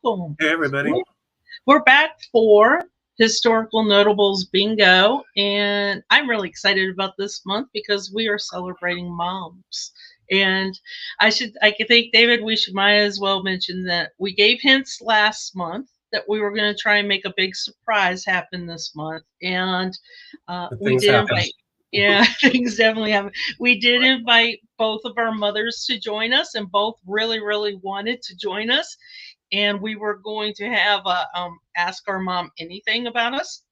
welcome. Hey, everybody. We're back for Historical Notables Bingo, and I'm really excited about this month because we are celebrating moms. And I think, David, might as well mention that we gave hints last month that we were going to try and make a big surprise happen this month, and we did invite. Yeah, things definitely happen. We did invite both of our mothers to join us, and both really, really wanted to join us. And we were going to have a ask our mom anything about us.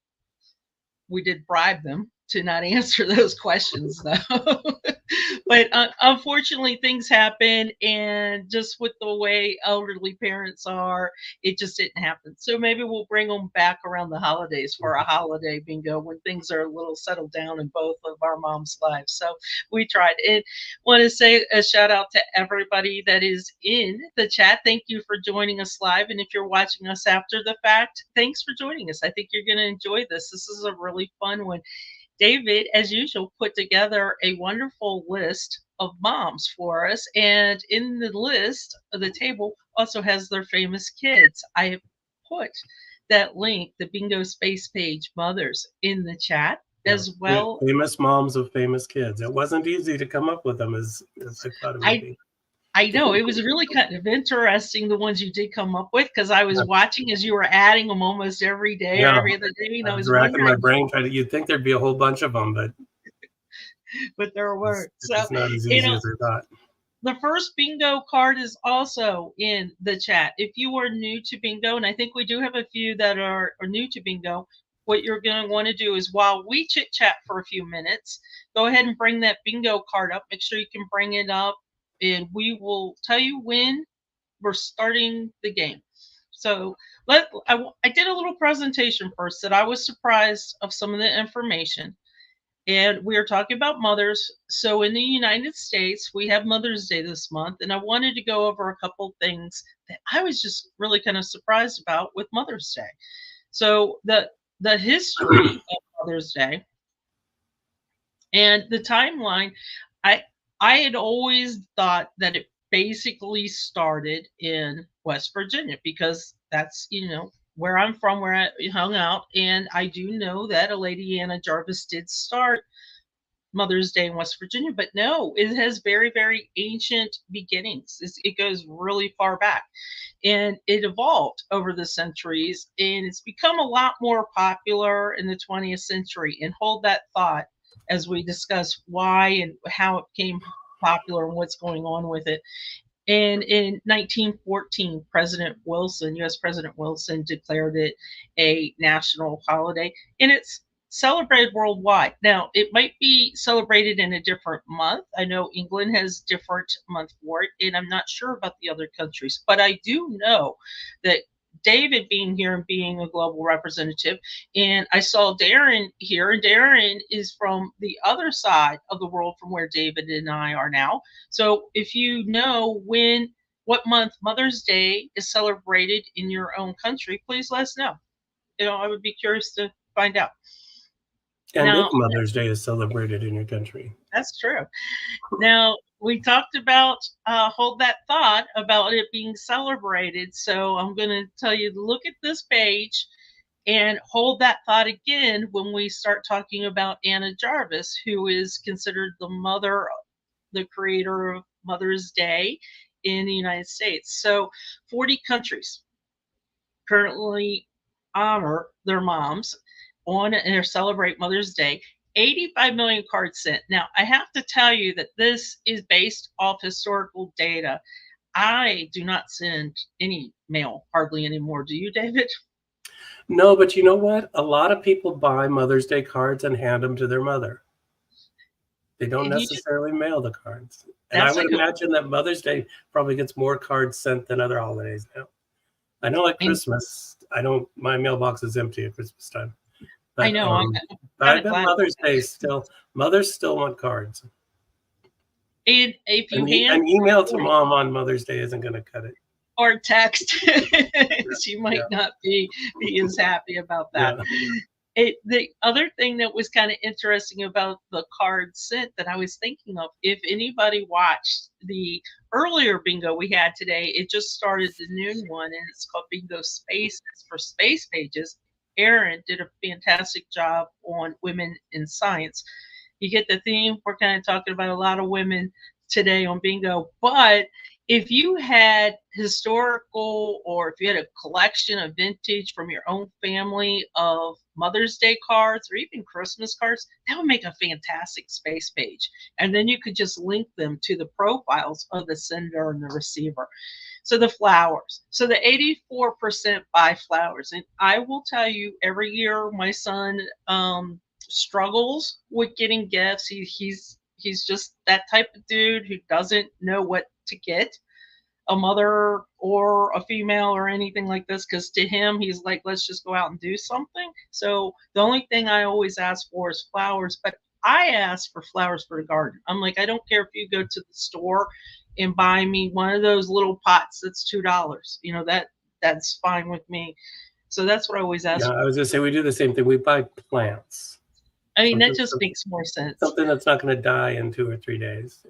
We did bribe them to not answer those questions, though. But unfortunately, things happen, and just with the way elderly parents are, it just didn't happen. So maybe we'll bring them back around the holidays for a holiday bingo when things are a little settled down in both of our moms' lives. So we tried. And want to say a shout out to everybody that is in the chat. Thank you for joining us live. And if you're watching us after the fact, thanks for joining us. I think you're going to enjoy this. This is a really fun one. David, as usual, put together a wonderful list of moms for us. And in the list of the table also has their famous kids. I have put that link, the Bingo Space Page Mothers, in the chat as well. Famous moms of famous kids. It wasn't easy to come up with them as I thought it would be. I know. It was really kind of interesting, the ones you did come up with, because I was watching as you were adding them almost every day or every other day. I was racking my brain trying to, you'd think there'd be a whole bunch of them, but there weren't. It's not as easy as I thought. The first bingo card is also in the chat. If you are new to bingo, and I think we do have a few that are new to bingo, what you're going to want to do is, while we chit chat for a few minutes, go ahead and bring that bingo card up. Make sure you can bring it up, and we will tell you when we're starting the game. So I did a little presentation first that I was surprised of some of the information. And we are talking about mothers. So in the United States, we have Mother's Day this month. And I wanted to go over a couple things that I was just really kind of surprised about with Mother's Day. So the history of Mother's Day and the timeline, I had always thought that it basically started in West Virginia, because that's, where I'm from, where I hung out. And I do know that a lady, Anna Jarvis, did start Mother's Day in West Virginia, but no, it has very, very ancient beginnings. It goes really far back, and it evolved over the centuries, and it's become a lot more popular in the 20th century. And hold that thought as we discuss why and how it became popular and what's going on with it. And in 1914, U.S. President Wilson declared it a national holiday, and it's celebrated worldwide. Now, it might be celebrated in a different month. I know England has different month for it, and I'm not sure about the other countries, but I do know that David being here and being a global representative, and I saw Darren here, and Darren is from the other side of the world from where David and I are now. So if you know what month Mother's Day is celebrated in your own country, please let us know. I would be curious to find out. And if Mother's Day is celebrated in your country. That's true. Now, we talked about hold that thought about it being celebrated. So I'm going to tell you to look at this page and hold that thought again when we start talking about Anna Jarvis, who is considered the creator of Mother's Day in the United States. So 40 countries currently honor their moms or celebrate Mother's Day. 85 million cards sent. Now, I have to tell you that this is based off historical data. I do not send any mail hardly anymore. Do you, David? No, but you know what? A lot of people buy Mother's Day cards and hand them to their mother. They don't necessarily mail the cards. And I would imagine that Mother's Day probably gets more cards sent than other holidays now. I know at Christmas, my mailbox is empty at Christmas time. But, I know. I bet Mother's Day mothers still want cards. And if you an email to mom on Mother's Day isn't going to cut it. Or text, she might not be as happy about that. Yeah. The other thing that was kind of interesting about the cards sent that I was thinking of, if anybody watched the earlier bingo we had today, it just started the noon one, and it's called Bingo Spaces for Space Pages. Erin did a fantastic job on women in science. You get the theme. We're kind of talking about a lot of women today on bingo. But if you had historical, or if you had a collection of vintage from your own family of Mother's Day cards or even Christmas cards, that would make a fantastic space page. And then you could just link them to the profiles of the sender and the receiver. So the flowers. So the 84% buy flowers. And I will tell you, every year my son struggles with getting gifts. He's just that type of dude who doesn't know what to get a mother or a female or anything like this, because to him he's like, let's just go out and do something. So the only thing I always ask for is flowers, but I ask for flowers for the garden. I'm like, I don't care if you go to the store and buy me one of those little pots that's $2. You know, that's fine with me. So that's what I always ask for. I was gonna say we do the same thing. We buy plants. I mean, that just makes more sense. Something that's not going to die in 2 or 3 days.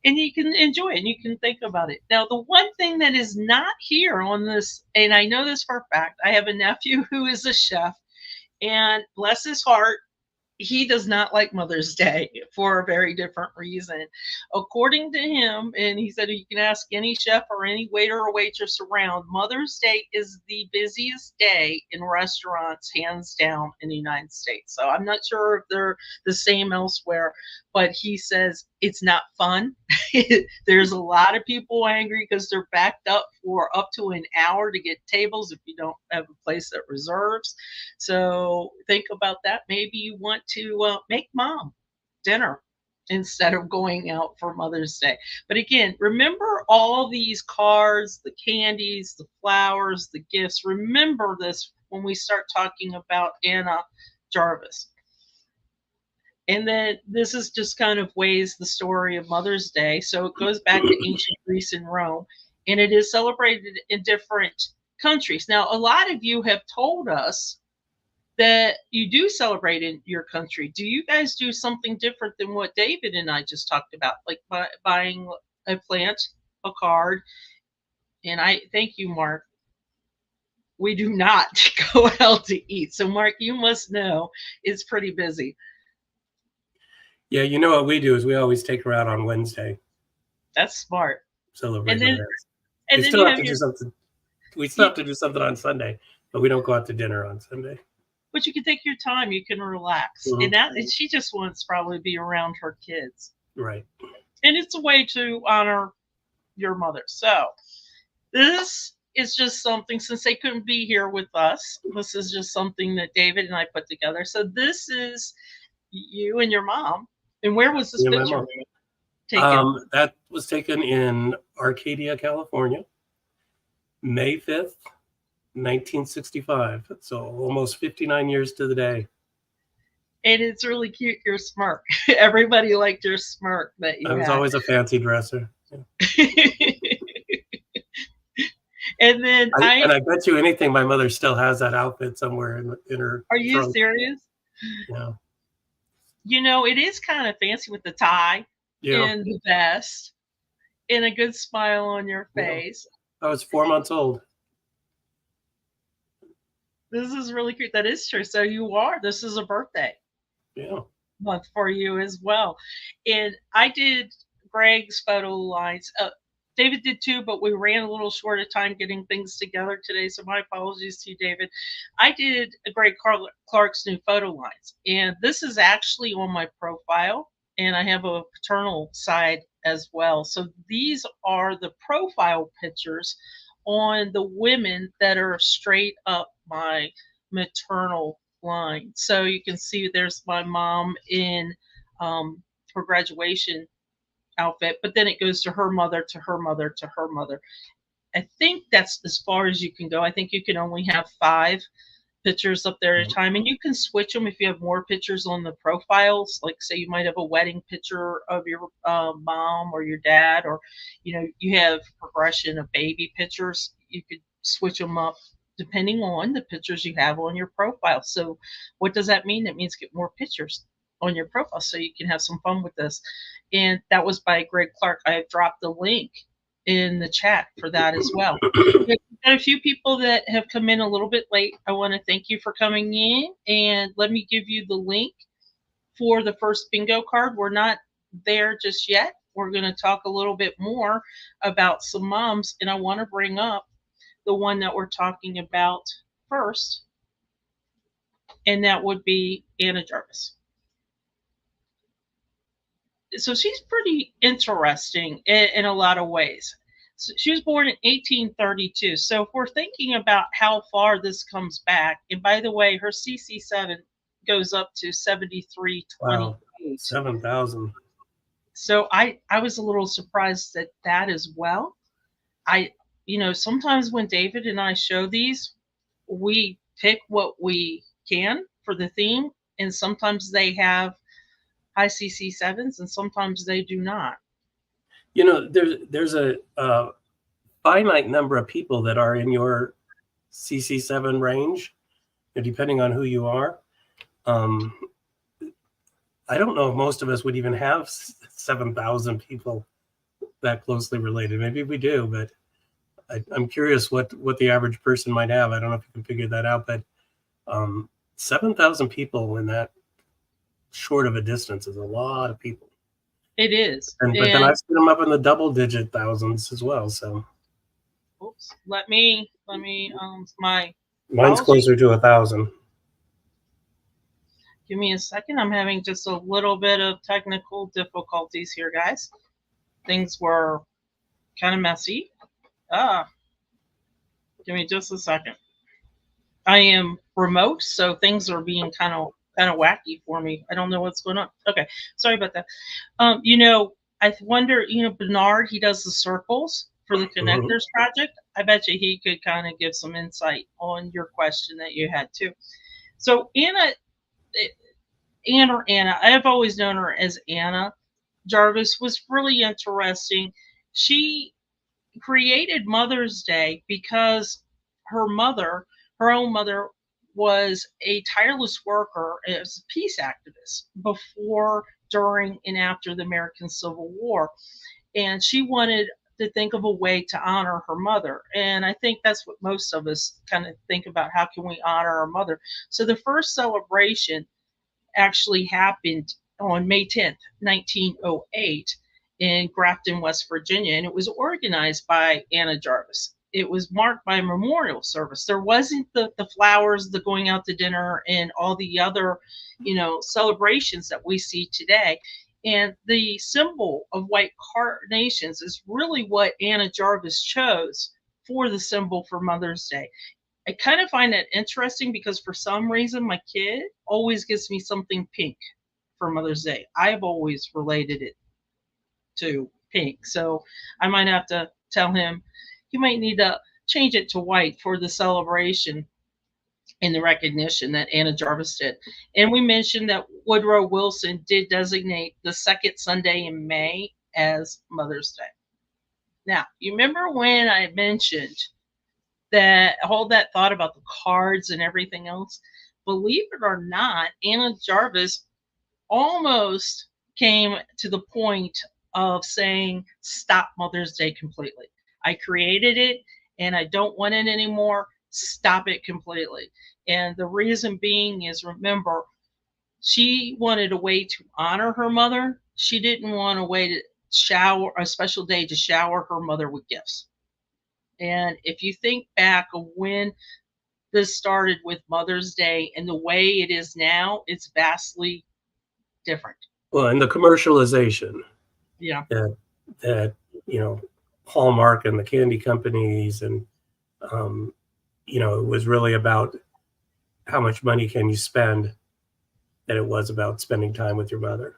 And you can enjoy it and you can think about it. Now, the one thing that is not here on this, and I know this for a fact, I have a nephew who is a chef, and bless his heart, he does not like Mother's Day for a very different reason. According to him, and he said you can ask any chef or any waiter or waitress around, Mother's Day is the busiest day in restaurants, hands down, in the United States. So I'm not sure if they're the same elsewhere, but he says it's not fun. There's a lot of people angry because they're backed up for up to an hour to get tables if you don't have a place that reserves. So think about that. Maybe you want to make mom dinner instead of going out for Mother's Day. But again, remember all these cards, the candies, the flowers, the gifts. Remember this when we start talking about Anna Jarvis. And then this is just kind of ways the story of Mother's Day. So it goes back to ancient Greece and Rome, and it is celebrated in different countries. Now, a lot of you have told us that you do celebrate in your country. Do you guys do something different than what David and I just talked about, like buying a plant, a card? And I thank you, Mark. We do not go out to eat. So, Mark, you must know it's pretty busy. Yeah, you know what we do is we always take her out on Wednesday. That's smart. Celebrate. And then we still have to do something. We still have to do something on Sunday, but we don't go out to dinner on Sunday. But you can take your time. You can relax. Mm-hmm. And she just wants probably to be around her kids. Right. And it's a way to honor your mother. So this is just something, since they couldn't be here with us, this is just something that David and I put together. So this is you and your mom. And where was this picture taken? That was taken in Arcadia, California, May 5th, 1965. So almost 59 years to the day. And it's really cute, your smirk. Everybody liked your smirk that you had. I was always a fancy dresser. Yeah. And then I bet you anything my mother still has that outfit somewhere in her Are you trunk. Serious? Yeah. You know, it is kind of fancy with the tie and the vest and a good smile on your face. I was 4 months old. This is really cute. That is true. So this is a birthday month for you as well. And I did Greg's photo lines. David did too, but we ran a little short of time getting things together today. So my apologies to you, David. I did Greg Clark's new photo lines. And this is actually on my profile. And I have a paternal side as well. So these are the profile pictures on the women that are straight up my maternal line. So you can see there's my mom in her graduation outfit, but then it goes to her mother, to her mother, to her mother. I think that's as far as you can go. I think you can only have 5 pictures up there at a time, and you can switch them if you have more pictures on the profiles. Like, say you might have a wedding picture of your mom or your dad, or you have progression of baby pictures. You could switch them up depending on the pictures you have on your profile. So what does that mean? That means get more pictures. on your profile so you can have some fun with this. And that was by Greg Clark. I have dropped the link in the chat for that as well. We've got a few people that have come in a little bit late. I want to thank you for coming in, and let me give you the link for the first bingo card. We're not there just yet. We're going to talk a little bit more about some moms, and I want to bring up the one that we're talking about first, and that would be Anna Jarvis. So she's pretty interesting in a lot of ways. So she was born in 1832. So if we're thinking about how far this comes back, and by the way, her CC7 goes up to 7328. Wow, 7,000. So I was a little surprised at that as well. Sometimes when David and I show these, we pick what we can for the theme, and sometimes they have high CC7s and sometimes they do not. There's a finite number of people that are in your CC7 range, depending on who you are. I don't know if most of us would even have 7,000 people that closely related. Maybe we do, but I'm curious what the average person might have. I don't know if you can figure that out, but 7,000 people in that short of a distance is a lot of people. It is. But then I've seen them up in the double-digit thousands as well. So, oops. Let me. Mine's closer to 1,000. Give me a second. I'm having just a little bit of technical difficulties here, guys. Things were kind of messy. Give me just a second. I am remote, so things are being kind of wacky for me. I don't know what's going on. Okay, sorry about that. I wonder, Bernard, he does the circles for the Connectors Project. I bet you he could kind of give some insight on your question that you had too. So Anna, I have always known her as Anna Jarvis, was really interesting. She created Mother's Day because her own mother, was a tireless worker as a peace activist before, during, and after the American Civil War. And she wanted to think of a way to honor her mother. And I think that's what most of us kind of think about. How can we honor our mother? So the first celebration actually happened on May 10th, 1908 in Grafton, West Virginia. And it was organized by Anna Jarvis. It was marked by a memorial service. There wasn't the flowers, the going out to dinner, and all the other, celebrations that we see today. And the symbol of white carnations is really what Anna Jarvis chose for the symbol for Mother's Day. I kind of find that interesting because for some reason my kid always gives me something pink for Mother's Day. I've always related it to pink. So I might have to tell him, you might need to change it to white for the celebration and the recognition that Anna Jarvis did. And we mentioned that Woodrow Wilson did designate the second Sunday in May as Mother's Day. Now, you remember when I mentioned that all that thought about the cards and everything else? Believe it or not, Anna Jarvis almost came to the point of saying, stop Mother's Day completely. I created it and I don't want it anymore. Stop it completely. And the reason being is, remember, she wanted a way to honor her mother. She didn't want a special day to shower her mother with gifts. And if you think back of when this started with Mother's Day and the way it is now, it's vastly different. Well, and the commercialization. Yeah. That Hallmark and the candy companies, and it was really about how much money can you spend, than it was about spending time with your mother.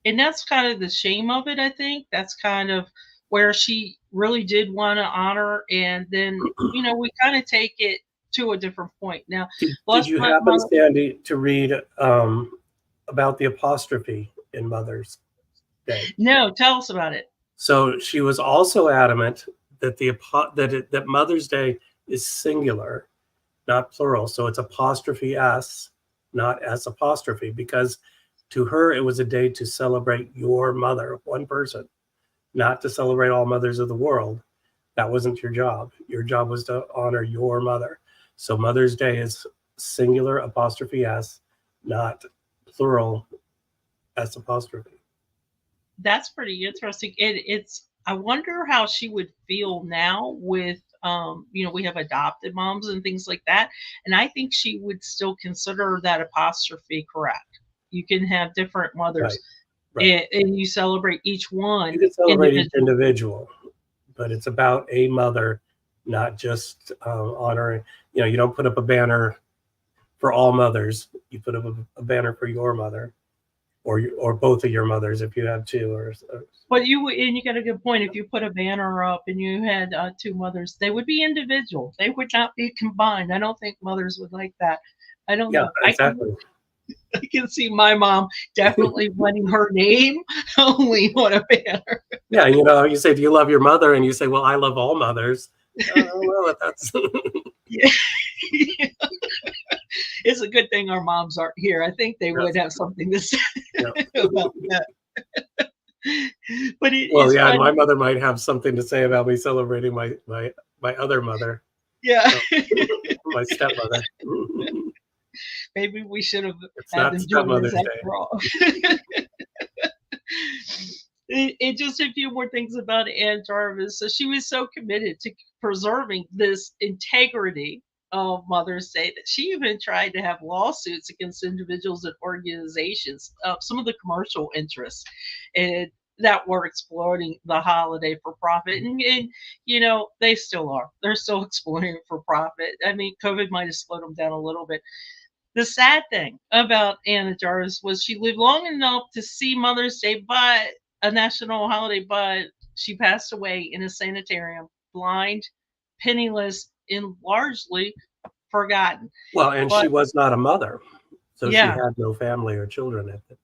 And that's kind of the shame of it, I think. That's kind of where she really did want to honor, and then we kind of take it to a different point. Now, did you happen, Sandy, to read about the apostrophe in Mother's Day? No, tell us about it. So she was also adamant that that Mother's Day is singular, not plural. So it's apostrophe S not S apostrophe, because to her, it was a day to celebrate your mother, one person, not to celebrate all mothers of the world. That wasn't your job. Your job was to honor your mother. So Mother's Day is singular apostrophe S, not plural S apostrophe. That's pretty interesting. It's I wonder how she would feel now with you know, we have adopted moms and things like that, and I think she would still consider that apostrophe correct. You can have different mothers, right. and you celebrate each one. You can celebrate each individual, but it's about a mother, not just honoring. You know, you don't put up a banner for all mothers. You put up a banner for your mother, or both of your mothers if you have two. But you got a good point. If you put a banner up and you had two mothers, they would be individual. They would not be combined. I don't think mothers would like that. I don't know. Exactly. I can see my mom definitely wanting her name only on a banner. Yeah, you know, you say, "Do you love your mother?" And you say, "Well, I love all mothers." Well, that's yeah. It's a good thing our moms aren't here. I think they would have something to say about that. But and my mother might have something to say about me celebrating my other mother. Yeah, my stepmother. Maybe we should have. It's not Stepmother's Day. And just a few more things about Ann Jarvis. So she was so committed to preserving this integrity of Mother's Day that she even tried to have lawsuits against individuals and organizations, some of the commercial interests, and that were exploiting the holiday for profit. And you know, they still are. They're still exploiting it for profit. I mean, COVID might have slowed them down a little bit. The sad thing about Anna Jarvis was she lived long enough to see Mother's Day, but a national holiday, but she passed away in a sanitarium, blind, penniless, and largely forgotten. Well, and she was not a mother, so she had no family or children at it.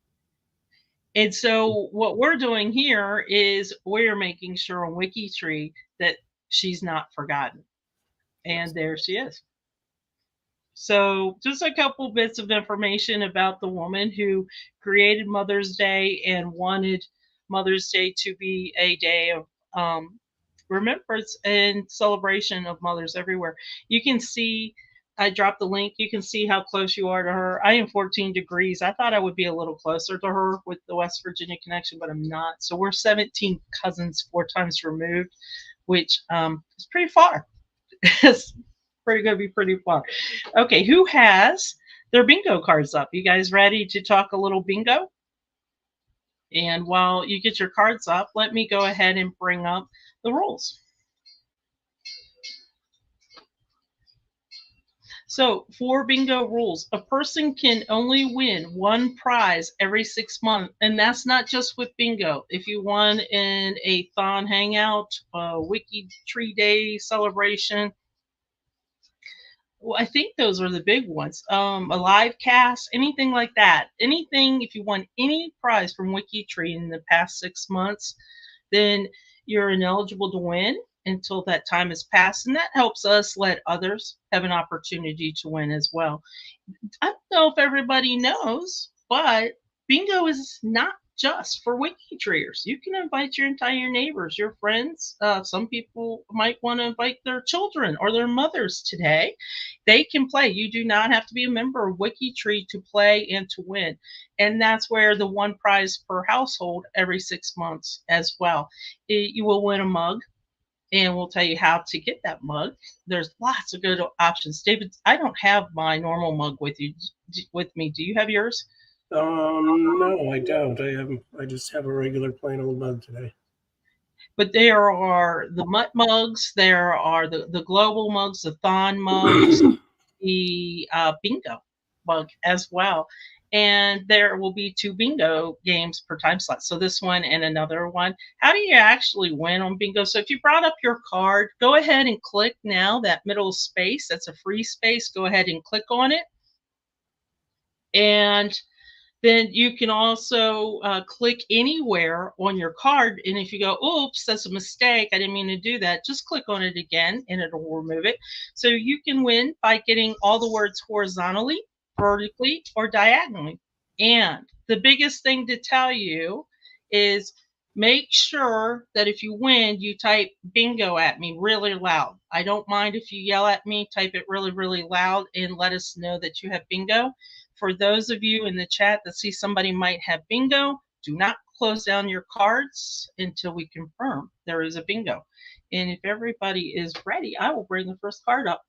And so what we're doing here is we're making sure on WikiTree that she's not forgotten. And there she is. So just a couple bits of information about the woman who created Mother's Day and wanted Mother's Day to be a day of remembrance and celebration of mothers everywhere. You can see, I dropped the link. You can see how close you are to her. I am 14 degrees. I thought I would be a little closer to her with the West Virginia connection, but I'm not. So we're 17 cousins, 4 times removed, which is pretty far. It's pretty going to be pretty far. Okay, who has their bingo cards up? You guys ready to talk a little bingo? And while you get your cards up, let me go ahead and bring up the rules. So for bingo rules, a person can only win one prize every 6 months. And that's not just with bingo. If you won in a Thon Hangout, WikiTree Day celebration, well, I think those are the big ones. A LiveCast, anything like that. Anything, if you won any prize from WikiTree in the past 6 months, then you're ineligible to win until that time has passed. And that helps us let others have an opportunity to win as well. I don't know if everybody knows, but bingo is not just for WikiTreeers. You can invite your entire neighbors, your friends. Some people might want to invite their children or their mothers today. They can play. You do not have to be a member of WikiTree to play and to win. And that's where the one prize per household every 6 months as well. You will win a mug, and we'll tell you how to get that mug. There's lots of good options. David, I don't have my normal mug with me. Do you have yours? No, I don't. I just have a regular plain old mug today. But there are the Mutt mugs, there are the global mugs, the Thon mugs, the bingo mug as well. And there will be 2 bingo games per time slot. So this one and another one. How do you actually win on bingo? So if you brought up your card, go ahead and click now that middle space. That's a free space. Go ahead and click on it. And then you can also click anywhere on your card. And if you go, oops, that's a mistake, I didn't mean to do that, just click on it again and it'll remove it. So you can win by getting all the words horizontally vertically or diagonally. And the biggest thing to tell you is make sure that if you win, you type bingo at me really loud. I don't mind if you yell at me, type it really, really loud and let us know that you have bingo. For those of you in the chat that see somebody might have bingo, do not close down your cards until we confirm there is a bingo. And if everybody is ready, I will bring the first card up.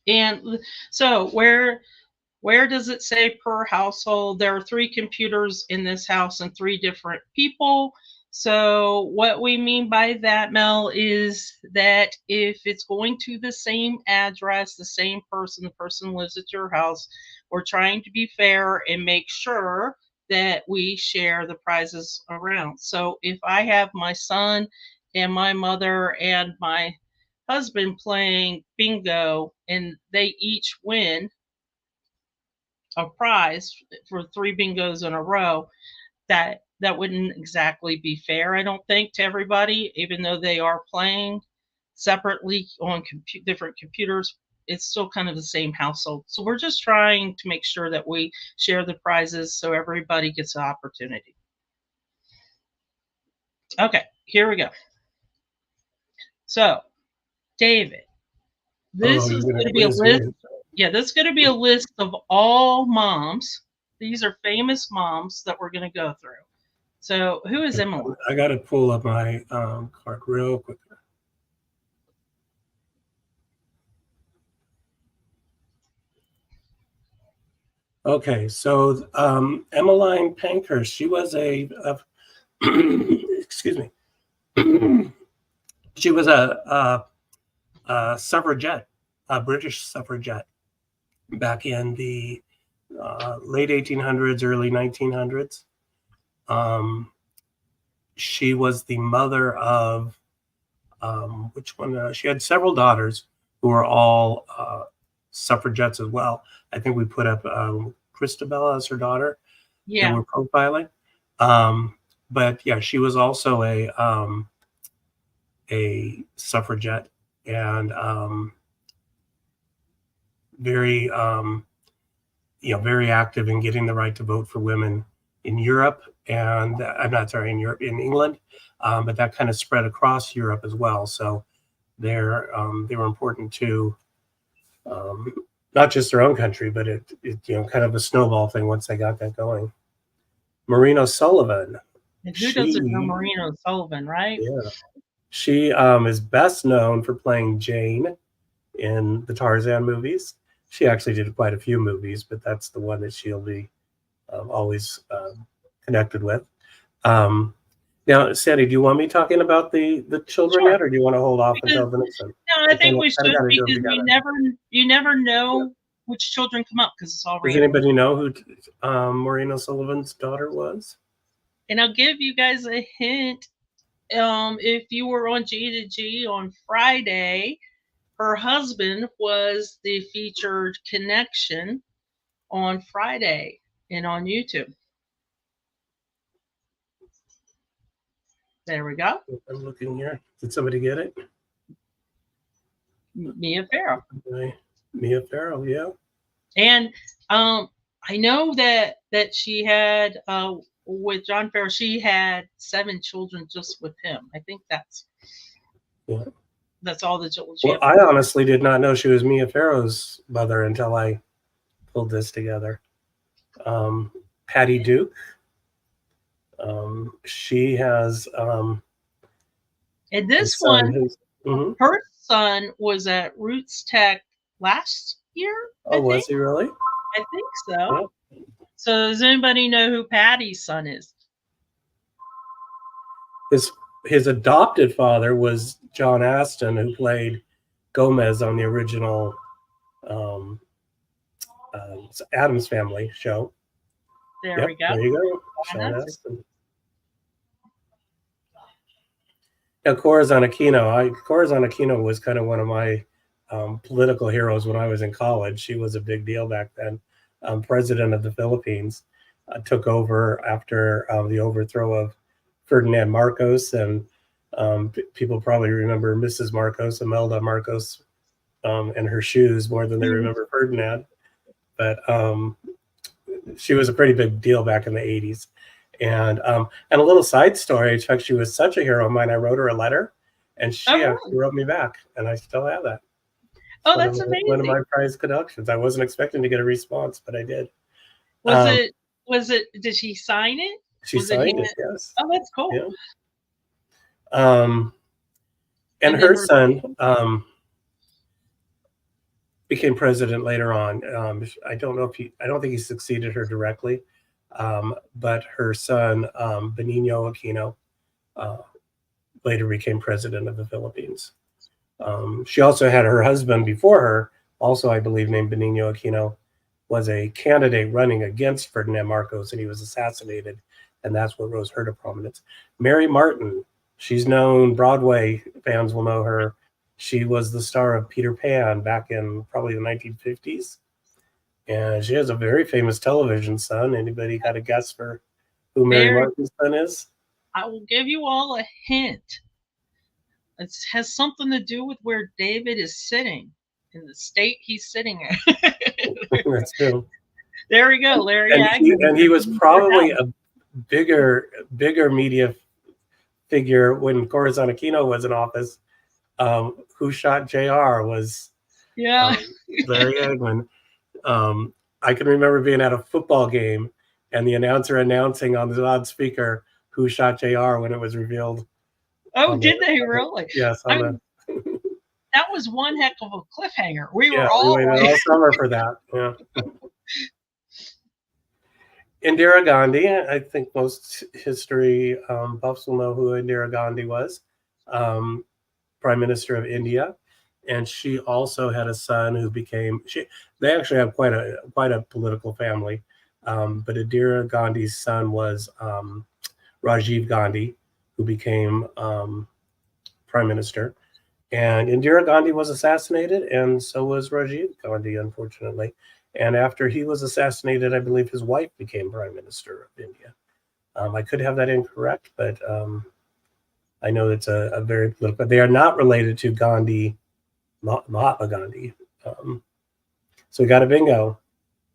And so where does it say per household? There are 3 computers in this house and 3 different people. So what we mean by that, Mel, is that if it's going to the same address, the same person, the person lives at your house, we're trying to be fair and make sure that we share the prizes around. So if I have my son and my mother and my husband playing bingo and they each win a prize for 3 bingos in a row, that wouldn't exactly be fair, I don't think, to everybody, even though they are playing separately on different computers. It's still kind of the same household. So we're just trying to make sure that we share the prizes so everybody gets an opportunity. Okay, here we go. So, David, this is going to be a list. Yeah, this is going to be a list of all moms. These are famous moms that we're going to go through. So who is Emily? I got to pull up my card real quick. Okay, so Emmeline Pankhurst, she was a excuse me, she was a suffragette, a British suffragette back in the late 1800s, early 1900s. She was the mother of which one? She had several daughters who were all suffragettes as well. I think we put up Christabel as her daughter. Yeah, we're profiling. But yeah, she was also a suffragette and very very active in getting the right to vote for women in Europe, and I'm not sorry, in Europe, in England, but that kind of spread across Europe as well. So they were important to not just their own country, but it kind of a snowball thing once they got that going. Maureen O'Sullivan. And who doesn't know Maureen O'Sullivan, right? Yeah. She is best known for playing Jane in the Tarzan movies. She actually did quite a few movies, but that's the one that she'll be always connected with. Now, Sandy, do you want me talking about the children yet, or do you want to hold off until the next one? No, I think we should, because you never know which children come up, because it's all random. Does anybody know who Maureen O'Sullivan's daughter was? And I'll give you guys a hint. If you were on G2G on Friday, her husband was the featured connection on Friday and on YouTube. There we go. I'm looking here. Did somebody get it? Mia Farrow. Mia Farrow, yeah. And I know that she had with John Farrow, she had 7 children just with him. I think that's all the children. Well, I honestly did not know she was Mia Farrow's mother until I pulled this together. Patty Duke. She has and this one, her son was at Roots Tech last year. Oh, was he really? I think so. Yeah. So does anybody know who Patty's son is? His adopted father was John Aston, who played Gomez on the original Addams Family show. There we go. There you go. Sean Astin. Now, Corazon Aquino was kind of one of my political heroes when I was in college. She was a big deal back then. President of the Philippines, took over after the overthrow of Ferdinand Marcos, and people probably remember Mrs. Marcos, Imelda Marcos, and her shoes more than they remember Ferdinand. But she was a pretty big deal back in the 80s. And a little side story, in fact, she was such a hero of mine. I wrote her a letter, and she actually wrote me back, and I still have that. Oh, that's amazing. One of my prized collections. I wasn't expecting to get a response, but I did. Was it, did she sign it? She signed it, yes. Oh, that's cool. Yeah. And her son became president later on. I don't think he succeeded her directly, but her son, Benigno Aquino, later became president of the Philippines. She also had her husband before her, also I believe named Benigno Aquino, was a candidate running against Ferdinand Marcos, and he was assassinated, and that's what rose her to prominence. Mary Martin, she's known, Broadway fans will know her. She was the star of Peter Pan back in probably the 1950s, and she has a very famous television son. Anybody got a guess for who Mary Martin's son is? I will give you all a hint. It has something to do with where David is sitting, in the state he's sitting in. That's true. There we go, Larry. And he was probably a bigger media figure when Corazon Aquino was in office. Who Shot JR was Larry Eggman. I can remember being at a football game and the announcer announcing on the loudspeaker Who Shot JR when it was revealed. Oh, did they really? Yes. That was one heck of a cliffhanger. We waited all summer for that. Yeah. Indira Gandhi, I think most history buffs will know who Indira Gandhi was, Prime Minister of India, and she also had a son who became. They actually have quite a political family, but Indira Gandhi's son was Rajiv Gandhi, who became Prime Minister. And Indira Gandhi was assassinated, and so was Rajiv Gandhi, unfortunately. And after he was assassinated, I believe his wife became Prime Minister of India. I could have that incorrect, but I know it's a very political. They are not related to Gandhi, Mahatma Gandhi. So we got a bingo.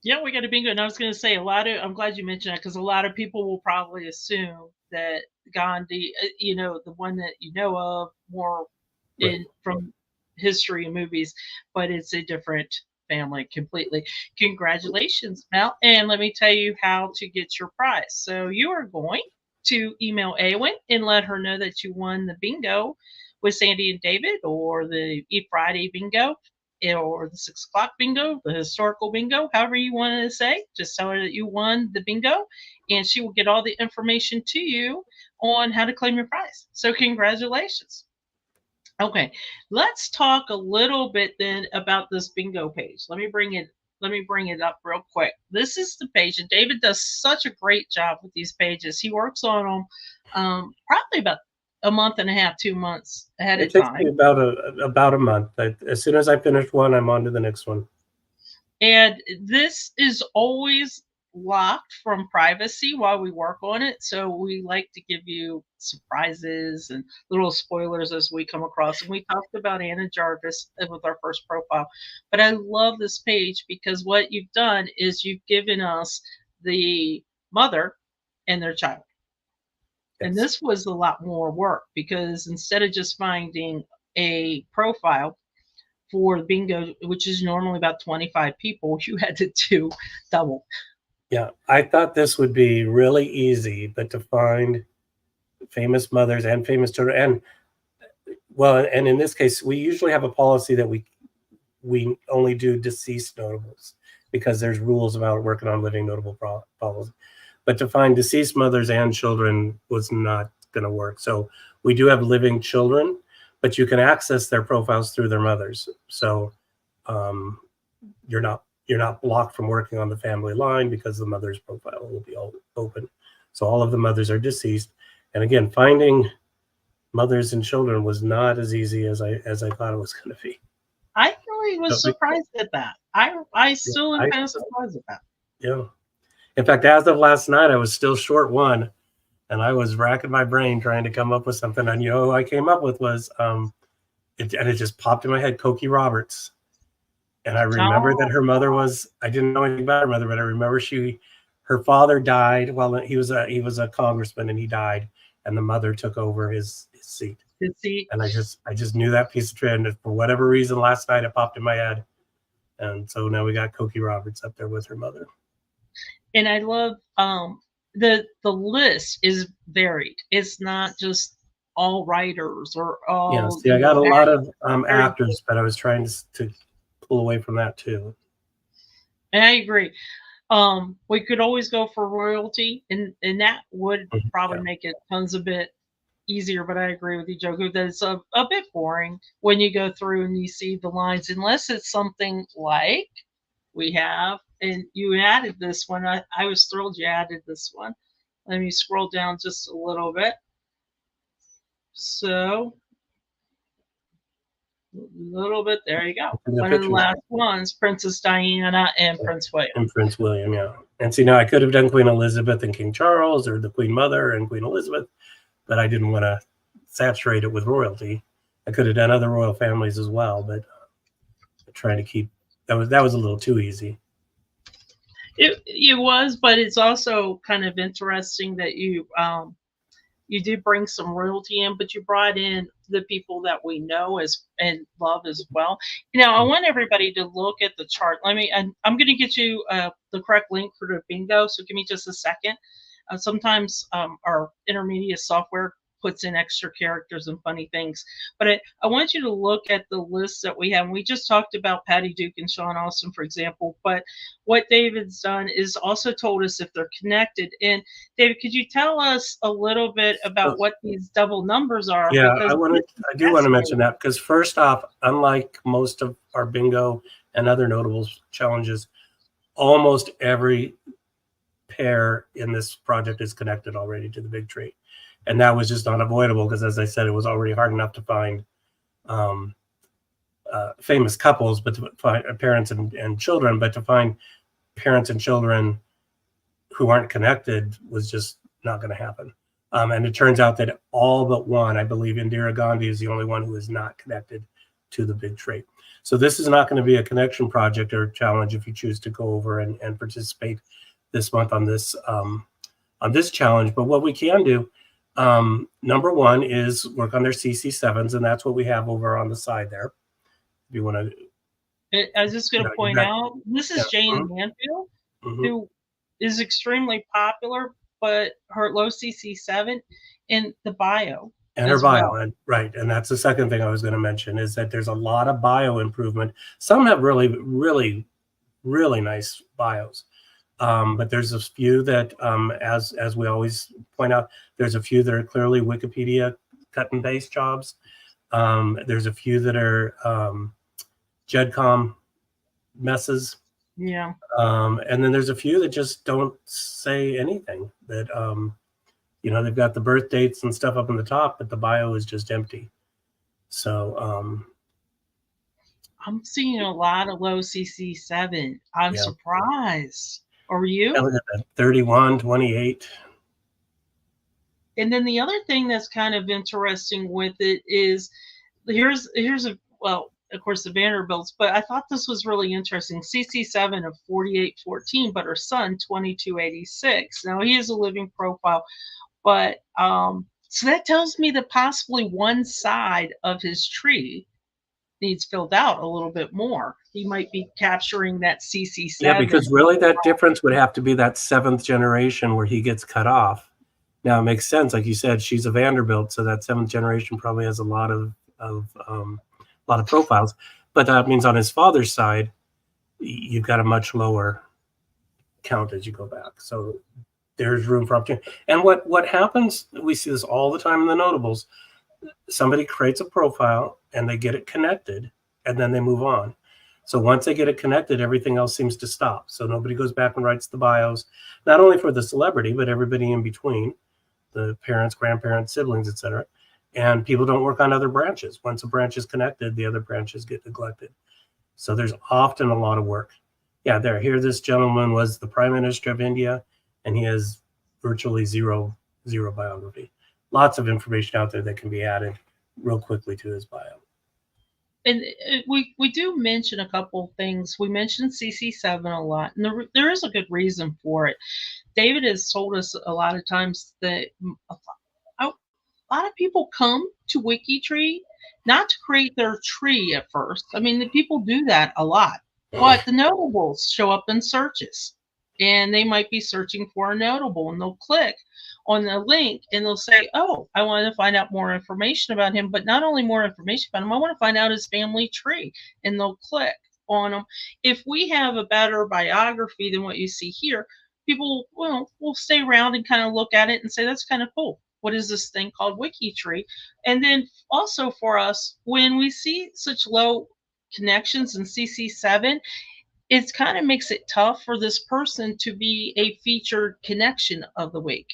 Yeah, we got a bingo. And I was going to say I'm glad you mentioned that, because a lot of people will probably assume that Gandhi, the one that you know of more from history and movies, but it's a different family completely. Congratulations, Mel. And let me tell you how to get your prize. So you are going to email Awen and let her know that you won the bingo with Sandy and David, or the Eat Friday bingo, or the 6 o'clock bingo, the historical bingo, however you want to say. Just tell her that you won the bingo, and she will get all the information to you on how to claim your prize. So congratulations. Okay, let's talk a little bit then about this bingo page. Let me bring it up real quick. This is the page, and David does such a great job with these pages. He works on them probably about a month and a half, 2 months ahead of time. It takes me about a month. As soon as I finish one, I'm on to the next one. And this is always locked from privacy while we work on it. So we like to give you surprises and little spoilers as we come across. And we talked about Anna Jarvis with our first profile. But I love this page because what you've done is you've given us the mother and their child. Yes. And this was a lot more work, because instead of just finding a profile for bingo, which is normally about 25 people, you had to do double. Yeah, I thought this would be really easy, but to find famous mothers and famous children, and in this case, we usually have a policy that we only do deceased notables, because there's rules about working on living notable policy. But to find deceased mothers and children was not going to work. So we do have living children, but you can access their profiles through their mothers. So you're not blocked from working on the family line, because the mother's profile will be all open. So all of the mothers are deceased. And again, finding mothers and children was not as easy as I thought it was going to be. I really was surprised at that. I still am kind of surprised at that. Yeah. In fact, as of last night, I was still short one, and I was racking my brain trying to come up with something. And who I came up with was, and it just popped in my head, Cokie Roberts. And I remember that her mother was, I didn't know anything about her mother, but I remember her father died while he was a congressman, and he died, and the mother took over his seat. And I just knew that piece of trivia, and for whatever reason last night it popped in my head. And so now we got Cokie Roberts up there with her mother. And I love the list is varied. It's not just all writers or all. Yeah, see, I got a lot of actors, but I was trying to pull away from that too. And I agree. We could always go for royalty, and that would probably make it tons a bit easier. But I agree with you, Joku, that it's a bit boring when you go through and you see the lines, unless it's something like we have. And you added this one. I was thrilled you added this one. Let me scroll down just a little bit. So a little bit. There you go. One of the last ones, Princess Diana and Prince William. And Prince William, yeah. And see, now I could have done Queen Elizabeth and King Charles, or the Queen Mother and Queen Elizabeth, but I didn't want to saturate it with royalty. I could have done other royal families as well, but trying to keep that was a little too easy. It was, but it's also kind of interesting that you did bring some royalty in, but you brought in the people that we know and love as well. Now, I want everybody to look at the chart. I'm going to get you the correct link for the bingo, so give me just a second. Sometimes our intermediate software puts in extra characters and funny things, but I want you to look at the list that we have. We just talked about Patty Duke and Sean Austin, for example, but what David's done is also told us if they're connected. And David, could you tell us a little bit about what these double numbers are? Yeah, I do want to mention that, because first off, unlike most of our bingo and other notable challenges, almost every pair in this project is connected already to the big tree. And that was just unavoidable, because, as I said, it was already hard enough to find famous couples, but to find parents and children, but to find parents and children who aren't connected was just not going to happen. And it turns out that all but one, I believe Indira Gandhi is the only one who is not connected to the big tree. So this is not going to be a connection project or challenge if you choose to go over and participate this month on this challenge. But what we can do, number one, is work on their CC7s, and that's what we have over on the side there. If you want to, I was just going to point out, this is Jane Manfield, who is extremely popular, but her low CC7 in the bio. And her bio, and right, and that's the second thing I was going to mention, is that there's a lot of bio improvement. Some have really, really, really nice bios. But there's a few that, as we always point out, there's a few that are clearly Wikipedia cut and paste jobs. There's a few that are GEDCOM messes. Yeah. And then there's a few that just don't say anything. That they've got the birth dates and stuff up in the top, but the bio is just empty. So I'm seeing a lot of low CC7. I'm surprised. Are you? 31, 28. And then the other thing that's kind of interesting with it is here's of course the Vanderbilts, but I thought this was really interesting. CC7 of 4814, but her son 2286. Now he is a living profile, but so that tells me that possibly one side of his tree needs filled out a little bit more. He might be capturing that CC7. Yeah, because really that difference would have to be that 7th generation where he gets cut off. Now it makes sense, like you said, she's a Vanderbilt, so that 7th generation probably has a lot of profiles. But that means on his father's side, you've got a much lower count as you go back. So there's room for opportunity. And what happens, we see this all the time in the notables. Somebody creates a profile and they get it connected, and then they move on. So once they get it connected, everything else seems to stop. So nobody goes back and writes the bios, not only for the celebrity, but everybody in between, the parents, grandparents, siblings, etc. And people don't work on other branches. Once a branch is connected, the other branches get neglected. So there's often a lot of work. Yeah, here this gentleman was the Prime Minister of India, and he has virtually zero biography. Lots of information out there that can be added real quickly to his bio. And we do mention a couple things. We mentioned CC7 a lot, and there is a good reason for it. David has told us a lot of times that a lot of people come to WikiTree not to create their tree at first. I mean, the people do that a lot, but the notables show up in searches, and they might be searching for a notable, and they'll click on the link and they'll say, "Oh, I want to find out more information about him, but not only more information about him, I want to find out his family tree," and they'll click on them. If we have a better biography than what you see here, people will stay around and kind of look at it and say, "That's kind of cool. What is this thing called WikiTree?" And then also for us, when we see such low connections in CC7, it kind of makes it tough for this person to be a featured connection of the week.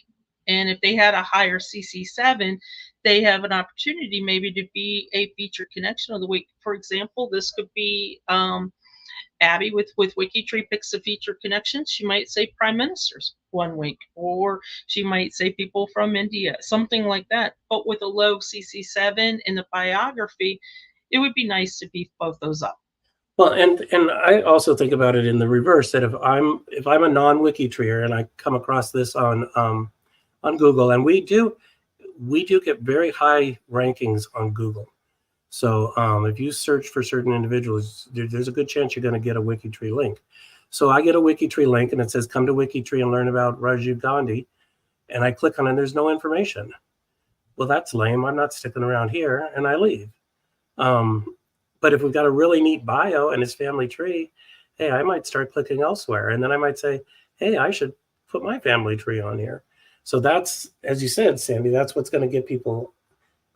And if they had a higher CC7, they have an opportunity maybe to be a featured connection of the week. For example, this could be Abby with WikiTree picks a featured connection. She might say prime ministers one week, or she might say people from India, something like that. But with a low CC7 in the biography, it would be nice to beef both those up. Well, and I also think about it in the reverse, that if I'm a non-WikiTreeer and I come across this on Google, and we do get very high rankings on Google. So if you search for certain individuals, there's a good chance you're going to get a WikiTree link. So I get a WikiTree link and it says, "Come to WikiTree and learn about Rajiv Gandhi," and I click on it and there's no information. Well, that's lame. I'm not sticking around here, and I leave. But if we've got a really neat bio and his family tree, hey, I might start clicking elsewhere. And then I might say, hey, I should put my family tree on here. So that's, as you said, Sandy, that's what's going to get people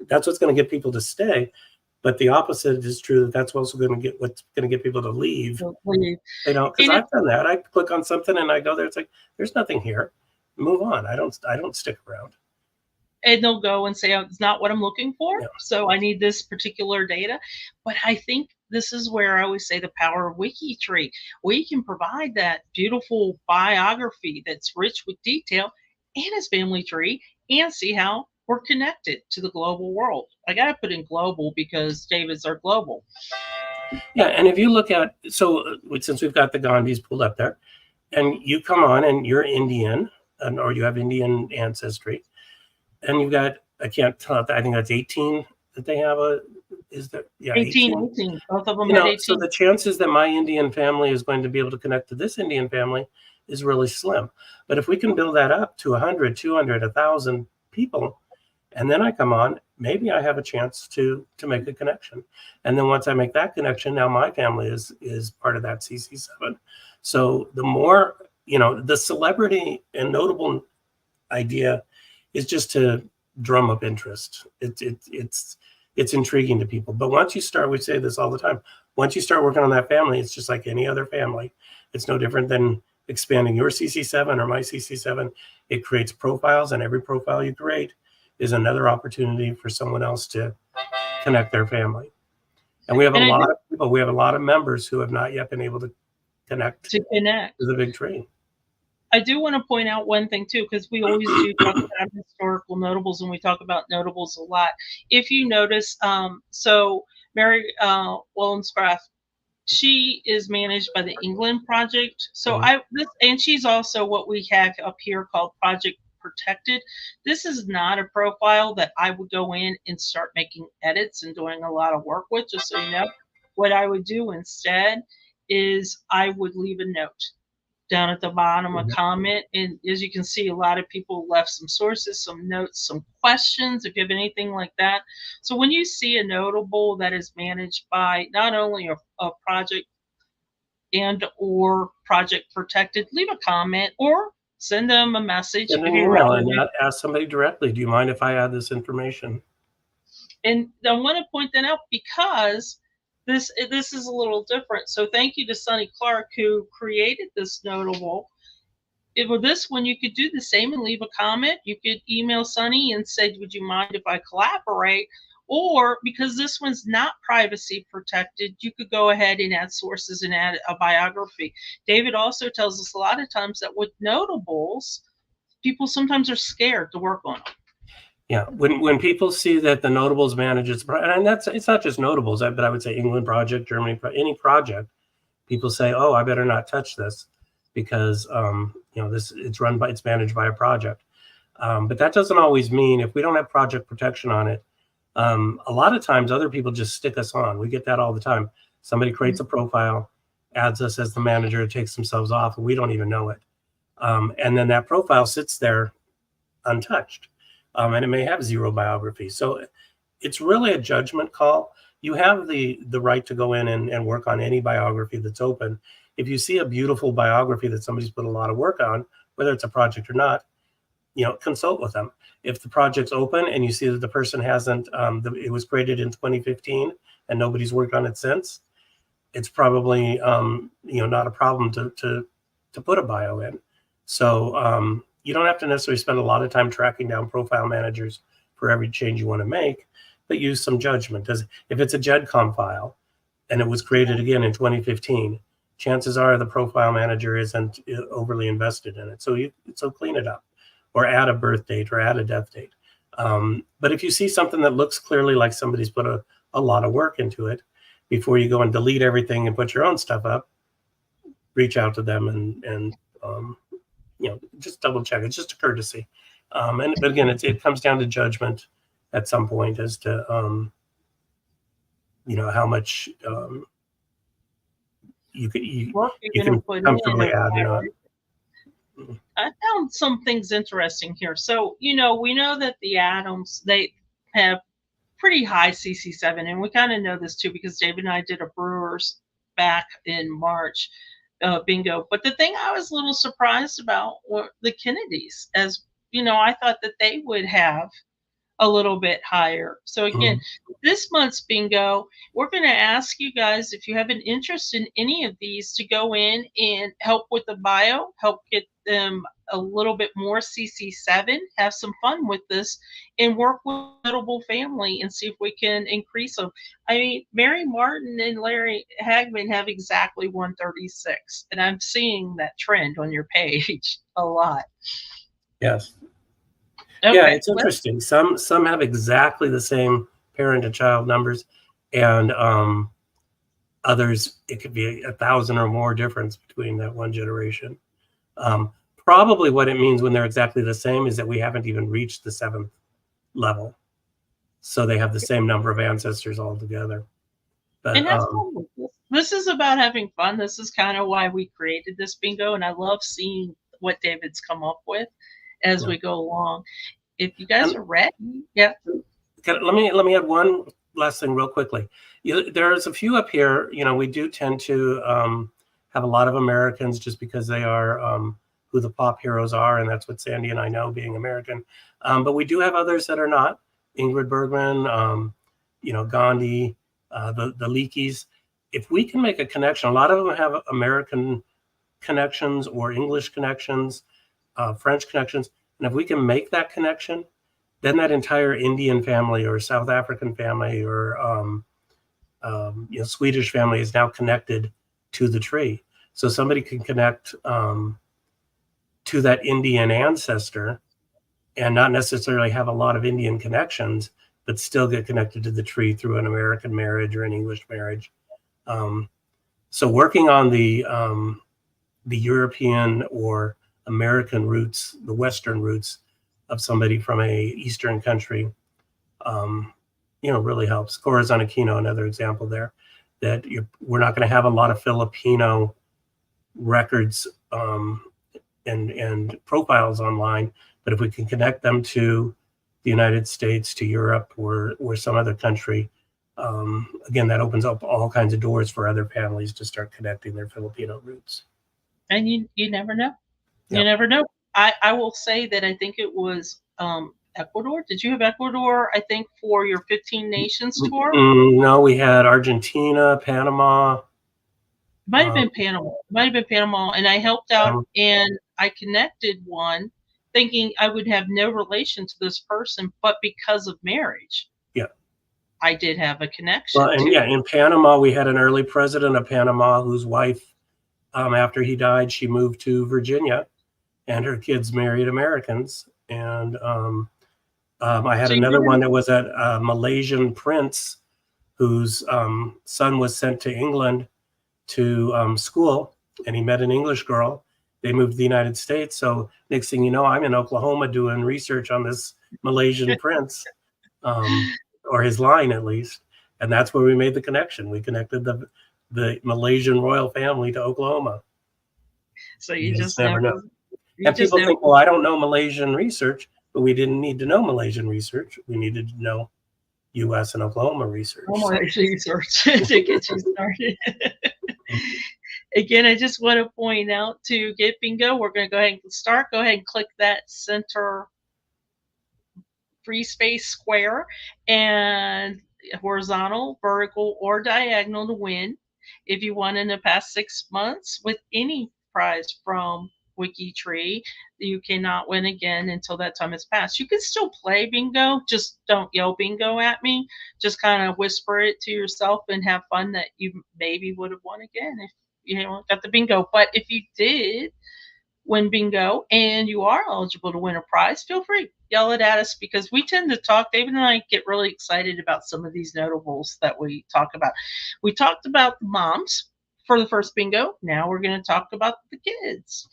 to stay. But the opposite is true. That's also going to get what's going to get people to leave. Because I've done that. I click on something and I go there. It's like, there's nothing here. Move on. I don't stick around. And they'll go and say, "Oh, it's not what I'm looking for. Yeah. So I need this particular data." But I think this is where I always say the power of WikiTree. We can provide that beautiful biography that's rich with detail and his family tree, and see how we're connected to the global world. I got to put in global because David's our global. Yeah, and if you look at, so since we've got the Gandhis pulled up there, and you come on and you're Indian, or you have Indian ancestry, and you've got, I can't tell, I think that's 18 that they have is there? Yeah, 18. Both of them had 18. So the chances that my Indian family is going to be able to connect to this Indian family is really slim. But if we can build that up to 100, 200, 1,000 people, and then I come on, maybe I have a chance to make a connection. And then once I make that connection, now my family is part of that CC7. So the more, the celebrity and notable idea is just to drum up interest. It's intriguing to people. But once you start, we say this all the time, once you start working on that family, it's just like any other family. It's no different than expanding your CC7 or my CC7. It creates profiles, and every profile you create is another opportunity for someone else to connect their family. And we have a lot of people, we have a lot of members who have not yet been able to connect to the big tree. I do want to point out one thing too, because we always do talk about historical notables, and we talk about notables a lot. If you notice, so Mary Wollstonecraft, she is managed by the England Project. So and she's also what we have up here called Project Protected. This is not a profile that I would go in and start making edits and doing a lot of work with, just so you know. What I would do instead is I would leave a note down at the bottom, a comment. And as you can see, a lot of people left some sources, some notes, some questions, if you have anything like that. So when you see a notable that is managed by not only a project and or project protected, leave a comment or send them a message. Send an email and ask somebody directly, do you mind if I add this information? And I want to point that out because this is a little different. So thank you to Sonny Clark, who created this notable. With this one, you could do the same and leave a comment. You could email Sonny and say, would you mind if I collaborate? Or because this one's not privacy protected, you could go ahead and add sources and add a biography. David also tells us a lot of times that with notables, people sometimes are scared to work on them. Yeah, when people see that the notables manages, and it's not just notables, but I would say England project, Germany, any project, people say, oh, I better not touch this because it's managed by a project. But that doesn't always mean, if we don't have project protection on it, a lot of times other people just stick us on. We get that all the time. Somebody creates a profile, adds us as the manager, takes themselves off, and we don't even know it. And then that profile sits there untouched. And it may have 0 biography. So it's really a judgment call. You have the right to go in and work on any biography that's open. If you see a beautiful biography that somebody's put a lot of work on, whether it's a project or not, consult with them. If the project's open and you see that the person hasn't, it was created in 2015 and nobody's worked on it since, it's probably not a problem to put a bio in. So you don't have to necessarily spend a lot of time tracking down profile managers for every change you want to make, but use some judgment. If it's a GEDCOM file and it was created again in 2015, chances are the profile manager isn't overly invested in it. So clean it up, or add a birth date or add a death date. But if you see something that looks clearly like somebody's put a lot of work into it, before you go and delete everything and put your own stuff up, reach out to them and just double check. It's just a courtesy. But again, it comes down to judgment at some point as to how much you can comfortably add. I found some things interesting here. So we know that the Adams, they have pretty high CC7, and we kind of know this too because David and I did a Brewers back in March. Bingo. But the thing I was a little surprised about were the Kennedys. As I thought that they would have a little bit higher. So again, this month's bingo, we're going to ask you guys if you have an interest in any of these to go in and help with the bio, help get them a little bit more CC7, have some fun with this, and work with the notable family and see if we can increase them. I mean, Mary Martin and Larry Hagman have exactly 136, and I'm seeing that trend on your page a lot. Yes. Okay, yeah, it's interesting. Some have exactly the same parent to child numbers, and others, it could be 1,000 or more difference between that one generation. Probably what it means when they're exactly the same is that we haven't even reached the 7th level. So they have the same number of ancestors altogether. But, and that's this is about having fun. This is kind of why we created this bingo, and I love seeing what David's come up with as we go along. If you guys are ready, let me add one last thing real quickly. There's a few up here. We do tend to have a lot of Americans just because they are who the pop heroes are, and that's what Sandy and I know, being American. But we do have others that are not. Ingrid Bergman, Gandhi, the Leakeys. If we can make a connection, a lot of them have American connections or English connections, French connections. And if we can make that connection, then that entire Indian family or South African family or Swedish family is now connected to the tree. So somebody can connect to that Indian ancestor and not necessarily have a lot of Indian connections, but still get connected to the tree through an American marriage or an English marriage. So working on the European or American roots, the Western roots of somebody from a Eastern country, really helps. 𝐁𝐢𝐬𝐭 𝐸𝐿, another example there, that we're not going to have a lot of Filipino records and profiles online, but if we can connect them to the United States, to Europe, or some other country, again, that opens up all kinds of doors for other families to start connecting their Filipino roots. And you never know. You never know. I will say that I think it was Ecuador. Did you have Ecuador, I think, for your 15 Nations tour? No, we had Argentina, Panama. Might have been Panama. And I helped out and I connected one thinking I would have no relation to this person, but because of marriage. Yeah. I did have a connection. Well, and in Panama, we had an early president of Panama whose wife, after he died, she moved to Virginia, and her kids married Americans. And I had another one that was a Malaysian prince whose son was sent to England to school, and he met an English girl. They moved to the United States. So next thing you know, I'm in Oklahoma doing research on this Malaysian prince, or his line at least. And that's where we made the connection. We connected the Malaysian royal family to Oklahoma. So you just never know. And people think, well, I don't know Malaysian research, but we didn't need to know Malaysian research. We needed to know U.S. and Oklahoma research. Research to get you started. Again, I just want to point out to get bingo, we're going to go ahead and start. Go ahead and click that center free space square and horizontal, vertical, or diagonal to win. If you won in the past 6 months with any prize from WikiTree, you cannot win again until that time has passed. You can still play bingo, just don't yell bingo at me. Just kind of whisper it to yourself and have fun that you maybe would have won again if you got the bingo. But if you did win bingo and you are eligible to win a prize, feel free, yell it at us, because we tend to talk. David and I get really excited about some of these notables that we talk about. We talked about the moms for the first bingo. Now we're going to talk about the kids.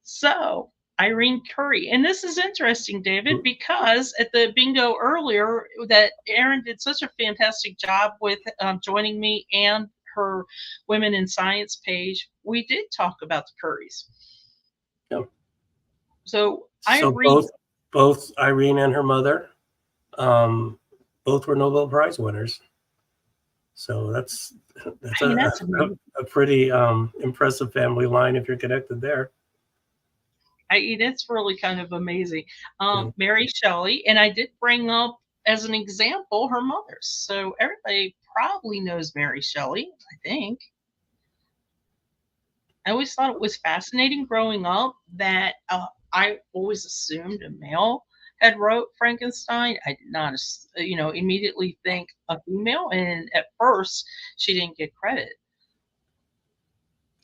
So Irene Curry, and this is interesting, David, because at the bingo earlier that Erin did such a fantastic job with joining me and her Women in Science page, we did talk about the Currys. Yep. So Irene, both Irene and her mother, both were Nobel Prize winners. So that's a pretty impressive family line if you're connected there. It's really kind of amazing. Mary Shelley, and I did bring up as an example her mother. So everybody probably knows Mary Shelley, I think. I always thought it was fascinating growing up that I always assumed a male had wrote Frankenstein. I did not, immediately think a female, and at first she didn't get credit.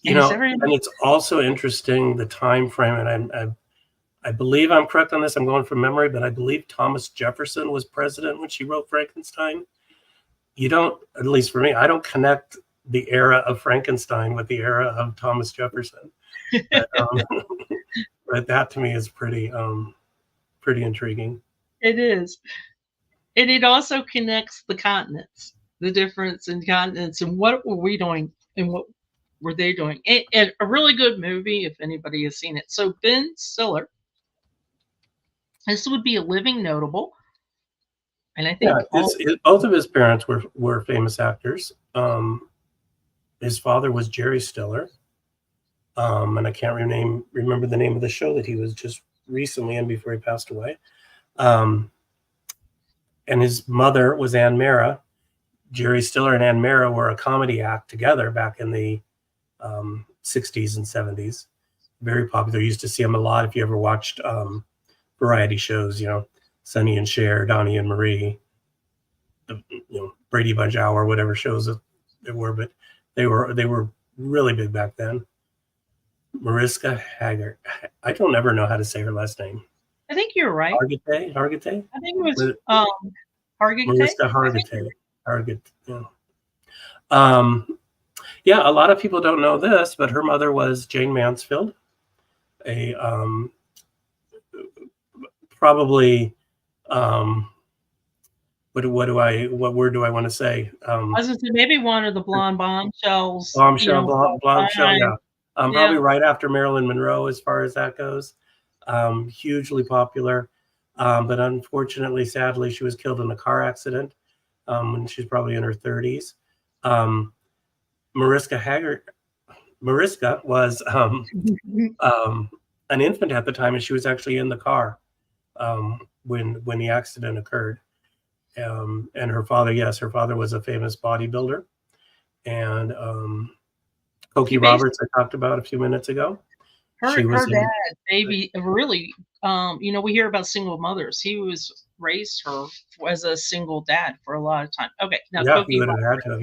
And it's also interesting the time frame, and I believe I'm correct on this. I'm going from memory, but I believe Thomas Jefferson was president when she wrote Frankenstein. You don't, at least for me, I don't connect the era of Frankenstein with the era of Thomas Jefferson. But that to me is pretty intriguing. It is. And it also connects the continents, the difference in continents, and what were we doing and what were they doing. And a really good movie, if anybody has seen it. So Ben Stiller, this would be a living notable. And I think both of his parents were famous actors. His father was Jerry Stiller. And I can't remember the name of the show that he was just recently in before he passed away. And his mother was Ann Mara. Jerry Stiller and Ann Mara were a comedy act together back in the 60s and 70s. Very popular. You used to see them a lot if you ever watched variety shows, Sonny and Cher, Donnie and Marie, Brady Bunch Hour, whatever shows they were, but they were really big back then. Mariska Hargitay. I don't ever know how to say her last name. I think you're right. Hargitay? I think it was Hargitay. Mariska Hargitay. Yeah, a lot of people don't know this, but her mother was Jane Mansfield, a probably what word do I want to say? I was going to say maybe one of the blonde bombshells. Bombshell, yeah. Probably right after Marilyn Monroe as far as that goes. Hugely popular. But unfortunately, sadly, she was killed in a car accident when she's probably in her 30s. Mariska was an infant at the time, and she was actually in the car when the accident occurred. And her father was a famous bodybuilder. And Cokie Roberts, I talked about a few minutes ago. Her dad, maybe really, we hear about single mothers. He was raised her as a single dad for a lot of time. Okay, now yeah, he would have had to,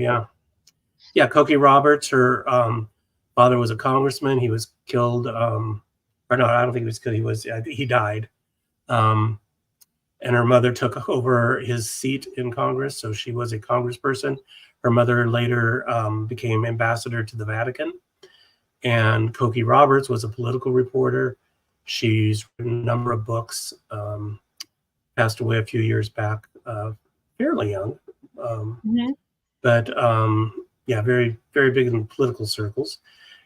yeah. Cokie Roberts, her father was a congressman. He was killed, or no, I don't think he was killed. He died. and her mother took over his seat in Congress, so she was a congressperson. Her mother later became ambassador to the Vatican, and Cokie Roberts was a political reporter. She's written a number of books, passed away a few years back, fairly young, but yeah, very, very big in political circles.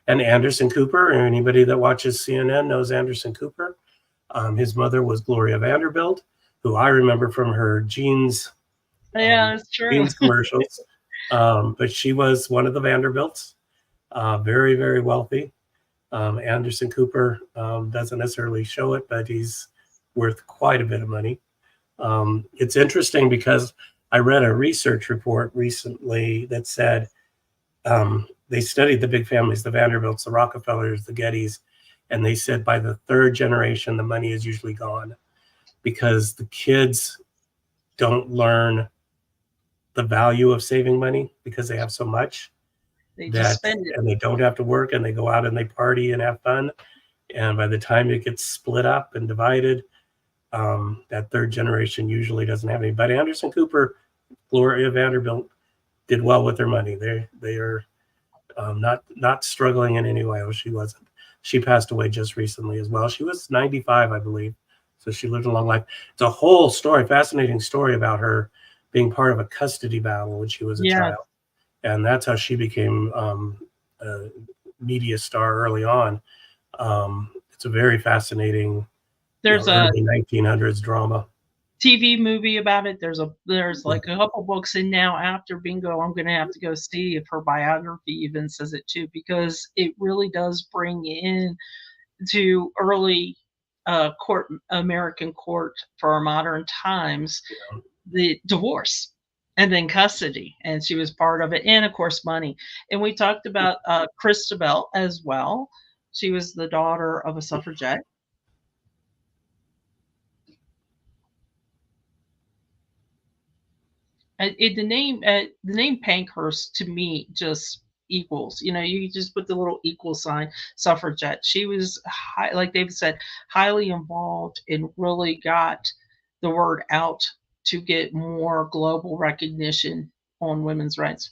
And Anderson Cooper, anybody that watches CNN knows Anderson Cooper. His mother was Gloria Vanderbilt, who I remember from her jeans, that's true. jeans commercials. But she was one of the Vanderbilts, very, very wealthy. Anderson Cooper doesn't necessarily show it, but he's worth quite a bit of money. It's interesting because I read a research report recently that said they studied the big families, the Vanderbilts, the Rockefellers, the Gettys, and they said by the third generation, the money is usually gone because the kids don't learn the value of saving money because they have so much. They just spend it. And they don't have to work, and they go out and they party and have fun. And by the time it gets split up and divided, that third generation usually doesn't have any. But Anderson Cooper, Gloria Vanderbilt did well with their money. They are not struggling in any way. Oh, she wasn't. She passed away just recently as well. She was 95, I believe. So she lived a long life. It's a whole story, fascinating story about her being part of a custody battle when she was a child. And that's how she became a media star early on. It's a very fascinating, there's a 1900s drama. TV movie about it. There's like a couple books, and now after Bingo, I'm going to have to go see if her biography even says it too, because it really does bring in to early American court for our modern times, the divorce and then custody, and she was part of it, and of course money. And we talked about Christabel as well. She was the daughter of a suffragette. The name Pankhurst to me just equals, you just put the little equal sign, suffragette. She was like David said, highly involved and really got the word out to get more global recognition on women's rights.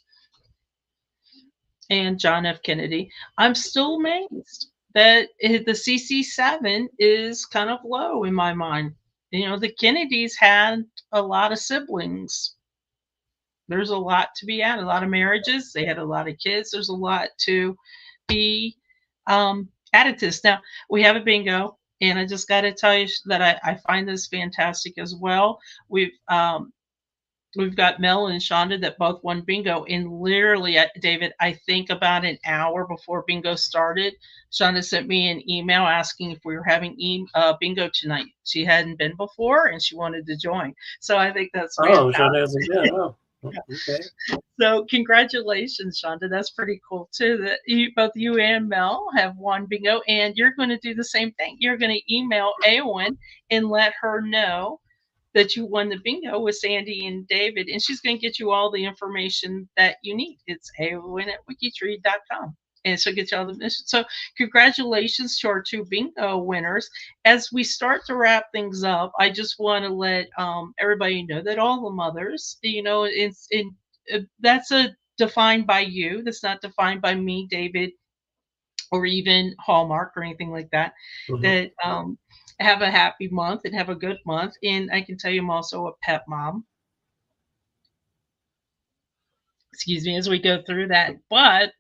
And John F. Kennedy. I'm still amazed that the CC7 is kind of low in my mind. The Kennedys had a lot of siblings. There's a lot to be added, a lot of marriages. They had a lot of kids. There's a lot to be added to this. Now, we have a bingo, and I just got to tell you that I find this fantastic as well. We've got Mel and Shonda that both won bingo, and literally, David, I think about an hour before bingo started, Shonda sent me an email asking if we were having bingo tonight. She hadn't been before, and she wanted to join. So I think that's Shonda hasn't been. Oh. Okay. So congratulations, Shonda. That's pretty cool too. That both you and Mel have won bingo, and you're going to do the same thing. You're going to email Aowen and let her know that you won the bingo with Sandy and David, and she's going to get you all the information that you need. It's Aowen@wikitree.com. And she'll get you all the information. So congratulations to our two bingo winners. As we start to wrap things up, I just want to let everybody know that all the mothers, that's defined by you. That's not defined by me, David, or even Hallmark or anything like that. That have a happy month and have a good month. And I can tell you I'm also a pet mom. Excuse me, as we go through that. But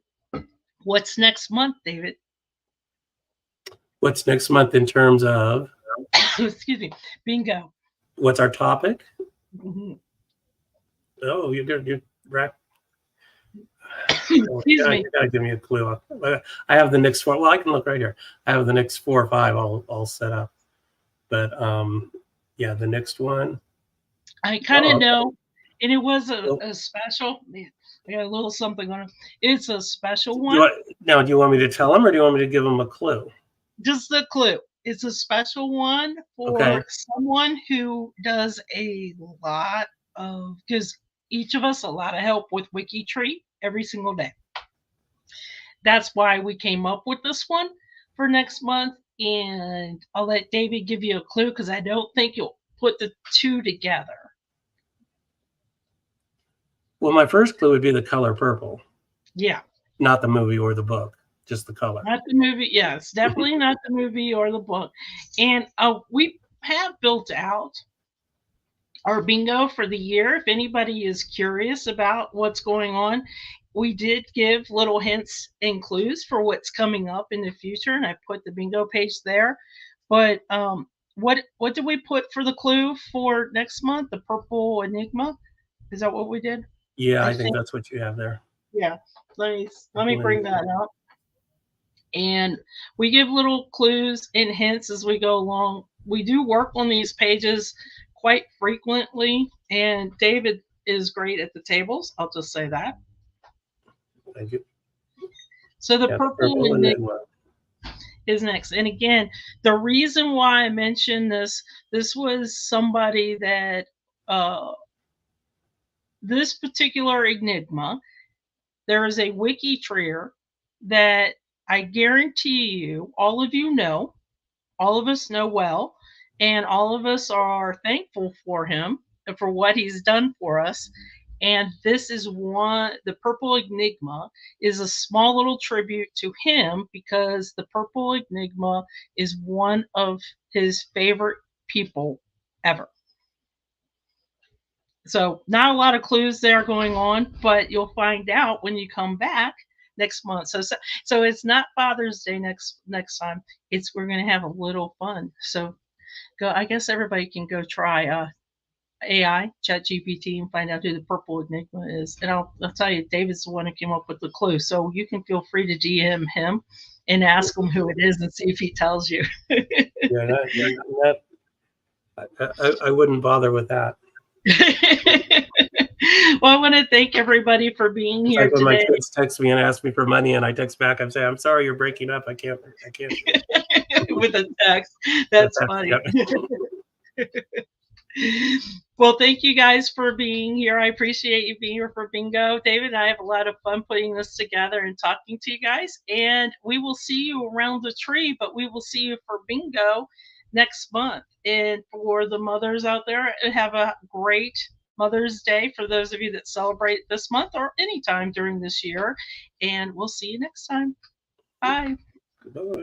what's next month, David? What's next month in terms of? Excuse me, bingo. What's our topic? Oh, you're right. Excuse me. You gotta give me a clue. I have the next 4. Well, I can look right here. I have the next 4 or 5 all set up. But yeah, the next one. I kind of know, and it was a special. I got a little something on it. It's a special one. Do you want me to tell them, or do you want me to give them a clue? Just a clue. It's a special one for someone who does a lot of, gives each of us a lot of help with WikiTree every single day. That's why we came up with this one for next month. And I'll let David give you a clue because I don't think you'll put the two together? Well, my first clue would be the color purple. Yeah. Not the movie or the book, just the color. Not the movie. Yes, definitely not the movie or the book. And we have built out our bingo for the year. If anybody is curious about what's going on, we did give little hints and clues for what's coming up in the future, and I put the bingo page there. But what did we put for the clue for next month? The purple enigma? Is that what we did? Yeah, I think that's what you have there. Yeah. Let me bring that up. And we give little clues and hints as we go along. We do work on these pages quite frequently, and David is great at the tables. I'll just say that. Thank you. So the purple enigma is next. And again, the reason why I mentioned this was somebody that this particular enigma, there is a WikiTree that I guarantee you, all of you know, all of us know well, and all of us are thankful for him and for what he's done for us. And this is one, the Purple Enigma is a small little tribute to him, because the Purple Enigma is one of his favorite people ever. So not a lot of clues there going on, but you'll find out when you come back next month. So it's not Father's Day next time. We're going to have a little fun. So I guess everybody can go try AI, ChatGPT, and find out who the Purple Enigma is. And I'll tell you, David's the one who came up with the clue. So you can feel free to DM him and ask him who it is and see if he tells you. I wouldn't bother with that. Well, I want to thank everybody for being here like when today. My kids text me and ask me for money, and I text back, I'm saying, I'm sorry, you're breaking up. I can't. With a text. That's funny. Well, thank you guys for being here. I appreciate you being here for bingo. David and I have a lot of fun putting this together and talking to you guys. And we will see you around the tree, but we will see you for bingo next month. And for the mothers out there, have a great Mother's Day for those of you that celebrate this month or anytime during this year. And we'll see you next time. Bye. Goodbye.